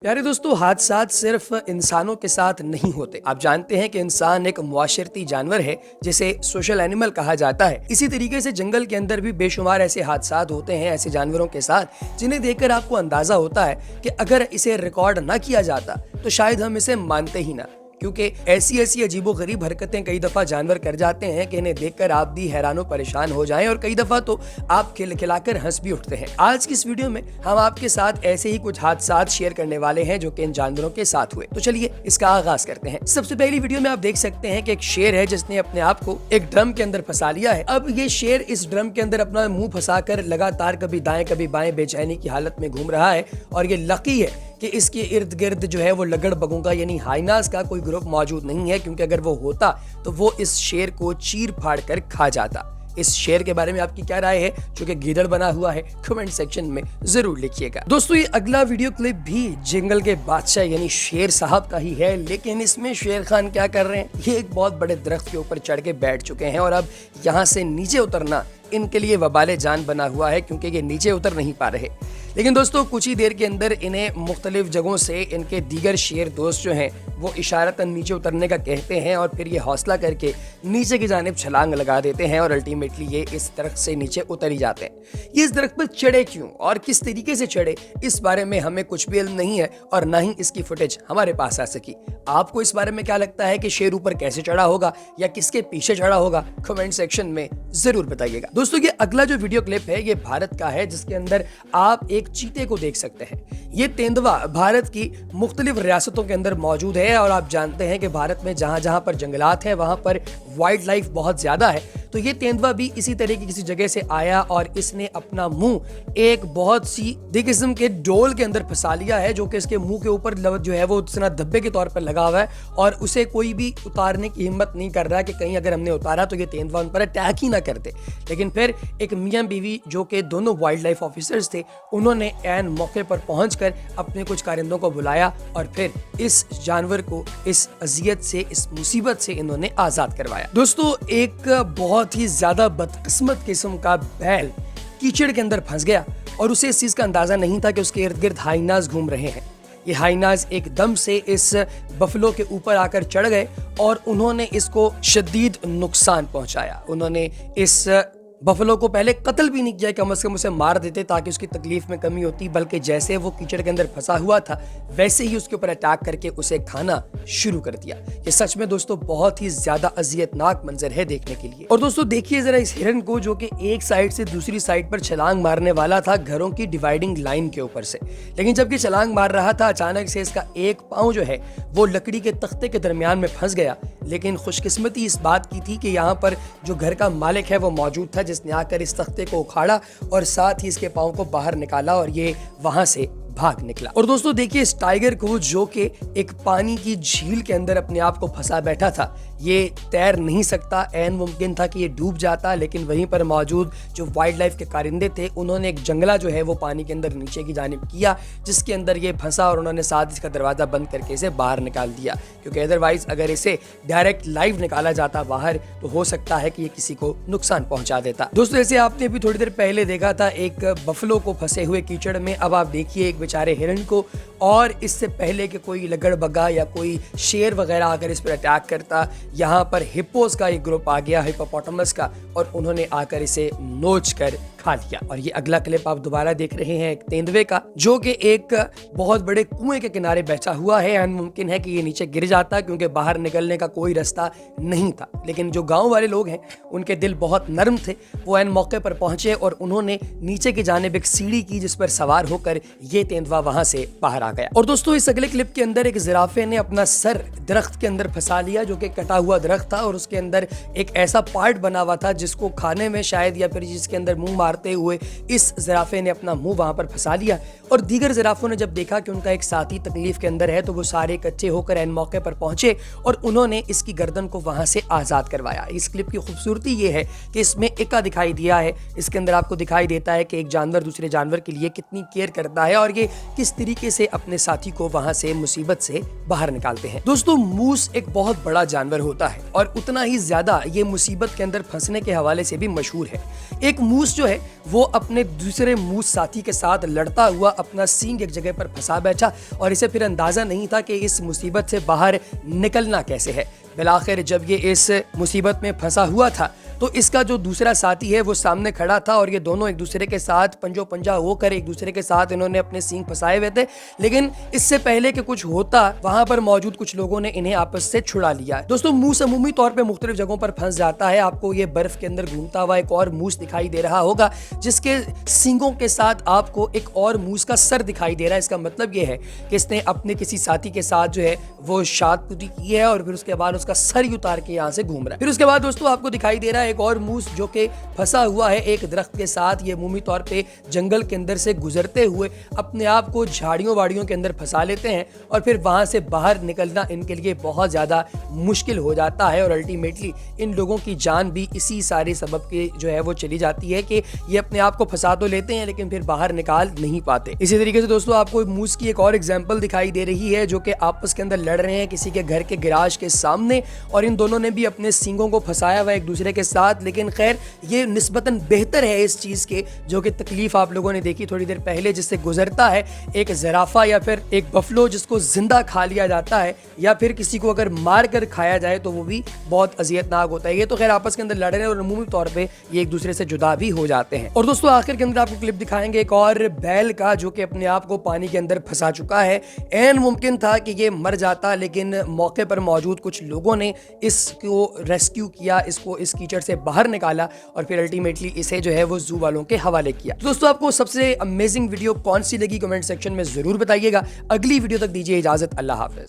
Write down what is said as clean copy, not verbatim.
प्यारे दोस्तों, हादसात सिर्फ इंसानों के साथ नहीं होते। आप जानते हैं कि इंसान एक मुआशरती जानवर है जिसे सोशल एनिमल कहा जाता है। इसी तरीके से जंगल के अंदर भी बेशुमार ऐसे हादसात होते हैं ऐसे जानवरों के साथ जिन्हें देखकर आपको अंदाजा होता है कि अगर इसे रिकॉर्ड ना किया जाता तो शायद हम इसे मानते ही ना, क्योंकि ऐसी ऐसी अजीबोगरीब हरकतें कई दफ़ा जानवर कर जाते हैं कि इन्हें देखकर आप भी हैरानो परेशान हो जाएं और कई दफ़ा तो आप खिलखिलाकर हंस भी उठते हैं। आज की इस वीडियो में हम आपके साथ ऐसे ही कुछ हादसात शेयर करने वाले हैं जो कि इन जानवरों के साथ हुए। तो चलिए इसका आगाज करते हैं। सबसे पहली वीडियो में आप देख सकते हैं कि एक शेर है जिसने अपने आप को एक ड्रम के अंदर फंसा लिया है। अब ये शेर इस ड्रम के अंदर अपना मुंह फंसाकर लगातार कभी दाएं कभी बाएं बेचैनी की हालत में घूम रहा है और ये लकी है कि इसके इर्द गिर्द जो है वो लगड़ बगों का यानी हाइनास का कोई ग्रुप मौजूद नहीं है, क्योंकि अगर वो होता तो वो इस शेर को चीर फाड़ कर खा जाता। इस शेर के बारे में आपकी क्या राय है जो कि गीदड़ बना हुआ है, कमेंट सेक्शन में जरूर लिखिएगा। दोस्तों, ये अगला वीडियो क्लिप भी जंगल के बादशाह यानी शेर साहब का ही है, लेकिन इसमें शेर खान क्या कर रहे हैं, ये एक बहुत बड़े दरख्त के ऊपर चढ़ के बैठ चुके हैं और अब यहाँ से नीचे उतरना इनके लिए वबाले जान बना हुआ है, क्योंकि ये नीचे उतर नहीं पा रहे। लेकिन दोस्तों, कुछ ही देर के अंदर इन्हें मुख्तलिफ जगहों से इनके दीगर शेर दोस्त जो हैं वो इशारतन नीचे उतरने का कहते हैं और फिर ये हौसला करके नीचे की जानिब छलांग लगा देते हैं और अल्टीमेटली ये इस दरख्त से नीचे उतर ही जाते हैं। ये इस दरख्त पर चढ़े क्यों और किस तरीके से चढ़े, इस बारे में हमें कुछ भी इल्म नहीं है और ना ही इसकी फुटेज हमारे पास आ सकी। आपको इस बारे में क्या लगता है कि शेर ऊपर कैसे चढ़ा होगा या किसके पीछे चढ़ा होगा, कमेंट सेक्शन में जरूर बताइएगा। दोस्तों, ये अगला जो वीडियो क्लिप है ये भारत का है, जिसके अंदर आप एक चीते को देख सकते हैं। ये तेंदुआ भारत की मुख्तलिफ रियासतों के अंदर मौजूद है और आप जानते हैं कि भारत में जहां जहां पर जंगलात है वहां पर वाइल्ड लाइफ बहुत ज्यादा है। तो ये तेंदुआ भी इसी तरह की किसी जगह से आया और इसने अपना मुंह एक बहुत सी किस्म के डोल के अंदर फंसा लिया है, जो कि इसके मुंह के ऊपर जो है वो इतना धब्बे के तौर पर लगा हुआ है और उसे कोई भी उतारने की हिम्मत नहीं कर रहा है कि कहीं अगर हमने उतारा तो ये तेंदुआ उन पर अटैक ही ना करते। लेकिन फिर एक मियां बीवी जो कि दोनों वाइल्ड लाइफ ऑफिसर्स थे, उन्होंने ऐन मौके पर पहुंचकर अपने कुछ कारिंदों को बुलाया और फिर इस जानवर को इस अजियत से, इस मुसीबत से इन्होंने आजाद करवाया। दोस्तों, एक बहुत ही ज्यादा बदकिस्मत किस्म का बैल कीचड़ के अंदर फंस गया और उसे इस चीज का अंदाजा नहीं था कि उसके इर्द गिर्द हाइनास घूम रहे हैं। ये हाइनास एकदम से इस बफलो के ऊपर आकर चढ़ गए और उन्होंने इसको शदीद नुकसान पहुंचाया। उन्होंने इस बफलो को पहले कत्ल भी नहीं किया, कम से कम उसे मार देते ताकि उसकी तकलीफ में कमी होती, बल्कि जैसे वो कीचड़ के अंदर फंसा हुआ था वैसे ही उसके ऊपर अटैक करके उसे खाना शुरू कर दिया। ये सच में दोस्तों बहुत ही ज्यादा अजियतनाक मंजर है देखने के लिए। और दोस्तों देखिए जरा इस हिरन को, जो कि एक साइड से दूसरी साइड पर छलांग मारने वाला था घरों की डिवाइडिंग लाइन के ऊपर से, लेकिन जब ये छलांग मार रहा था अचानक से इसका एक पाँव जो है वो लकड़ी के तख्ते के दरमियान में फंस गया। लेकिन खुशकिस्मती इस बात की थी कि यहाँ पर जो घर का मालिक है वो मौजूद था, जिसने आकर इस तख्ते को उखाड़ा और साथ ही इसके पाँव को बाहर निकाला और ये वहां से भाग निकला। और दोस्तों देखिए इस टाइगर को, जो कि एक पानी की झील के अंदर अपने आप को फंसा बैठा था, ये तैर नहीं सकता, ऐन मुमकिन था कि ये डूब जाता, लेकिन वहीं पर मौजूद जो वाइल्ड लाइफ के कारिंदे थे उन्होंने एक जंगला जो है वो पानी के अंदर नीचे की जानिब किया, जिसके अंदर ये फंसा और उन्होंने साथ इसका दरवाजा बंद करके इसे बाहर निकाल दिया, क्योंकि अदरवाइज अगर इसे डायरेक्ट लाइव निकाला जाता बाहर तो हो सकता है कि ये किसी को नुकसान पहुंचा देता। दोस्तों ऐसे आपने भी थोड़ी देर पहले देखा था एक बफलो को फंसे हुए कीचड़ में, अब आप देखिए एक बेचारे हिरन को, और इससे पहले कि कोई लगड़ बगा या कोई शेर वगैरह आकर इस पर अटैक करता, यहाँ पर हिप्पोस का एक ग्रुप आ गया, हिप्पोपोटामस का, और उन्होंने आकर इसे नोच कर खा लिया। और ये अगला क्लिप आप दोबारा देख रहे हैं एक तेंदुए का, जो कि एक बहुत बड़े कुएं के किनारे बैठा हुआ है। मुमकिन है कि ये नीचे गिर जाता क्योंकि बाहर निकलने का कोई रास्ता नहीं था, लेकिन जो गांव वाले लोग हैं उनके दिल बहुत नरम थे, वो ऐन मौके पर पहुंचे और उन्होंने नीचे की जानिब एक सीढ़ी की जिस पर सवार होकर ये तेंदुआ वहां से बाहर आ गया। और दोस्तों इस अगले क्लिप के अंदर एक जिराफे ने अपना सर दरख्त के अंदर फंसा लिया, जो कि कटा हुआ दरख्त था और उसके अंदर एक ऐसा पार्ट बना हुआ था जिसको खाने में शायद या फिर जिसके अंदर मुंह मारते हुए इस जिराफे ने अपना मुंह वहां पर फंसा लिया। और दीगर जिराफों ने जब देखा कि उनका एक साथी तकलीफ के अंदर है तो वो सारे इकट्ठे होकर ऐन मौके पर पहुंचे और उन्होंने इसकी गर्दन को वहां से आजाद करवाया। इस क्लिप की खूबसूरती ये है कि इसमें इक्का दिखाई दिया है, इसके अंदर आपको दिखाई देता है कि एक जानवर दूसरे जानवर के लिए कितनी केयर करता है और कि किस तरीके से अपने साथी को वहां से मुसीबत से बाहर निकालते हैं। दोस्तों, मूस एक बहुत बड़ा जानवर होता है और उतना ही ज्यादा ये मुसीबत के अंदर फंसने के हवाले से भी मशहूर है। एक मूस जो है वो अपने दूसरे मूस साथी के साथ लड़ता हुआ अपना सींग एक जगह पर फंसा बैठा और इसे फिर अंदाजा नहीं था कि इस मुसीबत से बाहर निकलना कैसे है। बिलाखिर जब ये इस मुसीबत में फंसा हुआ था तो इसका जो दूसरा साथी है वो सामने खड़ा था और ये दोनों एक दूसरे के साथ पंजो पंजा होकर एक दूसरे के साथ इन्होंने अपने सींग फंसाए हुए थे। लेकिन इससे पहले कि कुछ होता, वहां पर मौजूद कुछ लोगों ने इन्हें आपस से छुड़ा लिया। दोस्तों, मूस अमूमी तौर पे मुख्तलिफ जगहों पर फंस जाता है। आपको ये बर्फ के अंदर घूमता हुआ एक और मूस दिखाई दे रहा होगा जिसके सींगों के साथ आपको एक और मूस का सर दिखाई दे रहा है। इसका मतलब ये है कि इसने अपने किसी साथी के साथ जो है वो शादपुती की है और फिर उसके बाद उसका सर ही उतार के यहाँ से घूम रहा है। फिर उसके बाद दोस्तों आपको दिखाई दे रहा है एक और मूस जो कि फंसा हुआ है एक दरख्त के साथ। ये अमूमी तौर पे जंगल के अंदर से गुजरते हुए अपने आप को झाड़ियों वाड़ियों के अंदर फंसा लेते हैं और फिर वहां से बाहर निकलना इनके लिए बहुत ज्यादा मुश्किल हो जाता है और अल्टीमेटली इन लोगों की जान भी इसी सारे सबब के जो है वो चली जाती है कि ये अपने आप को फंसा तो लेते हैं लेकिन फिर बाहर निकाल नहीं पाते। इसी तरीके से दोस्तों आपको मूस की एक और एग्जाम्पल दिखाई दे रही है जो कि आपस के अंदर लड़ रहे हैं किसी के घर के गिराज के सामने और इन दोनों ने भी अपने सींगों को फंसाया हुआ एक दूसरे के साथ। लेकिन खैर ये निस्बतन बेहतर है इस चीज के जो कि तकलीफ आप लोगों ने देखी थोड़ी देर पहले जिससे गुजरता है एक ज़राफ़ा या फिर एक बफलो जिसको जिंदा खा लिया जाता है या फिर किसी को अगर मार कर खाया जाए तो वो भी बहुत अजियतनाक होता है। ये तो खैर आपस के अंदर लड़ रहे हैं और अमूमी तौर पे ये एक दूसरे से जुदा भी हो जाते हैं। और दोस्तों आखिर के अंदर आपको क्लिप दिखाएंगे एक और बैल का जो कि अपने आप को पानी के अंदर फंसा चुका है। ऐन मुमकिन था कि ये मर जाता लेकिन मौके पर मौजूद कुछ लोगों ने इसको रेस्क्यू किया, इसको इस कीचड़ से बाहर निकाला और फिर अल्टीमेटली इसे जो है वो जू वालों के हवाले किया। दोस्तों आपको सबसे अमेजिंग वीडियो कौन सी लगी कमेंट सेक्शन में जरूर बताइएगा। अगली वीडियो तक दीजिए इजाजत। अल्लाह हाफिज।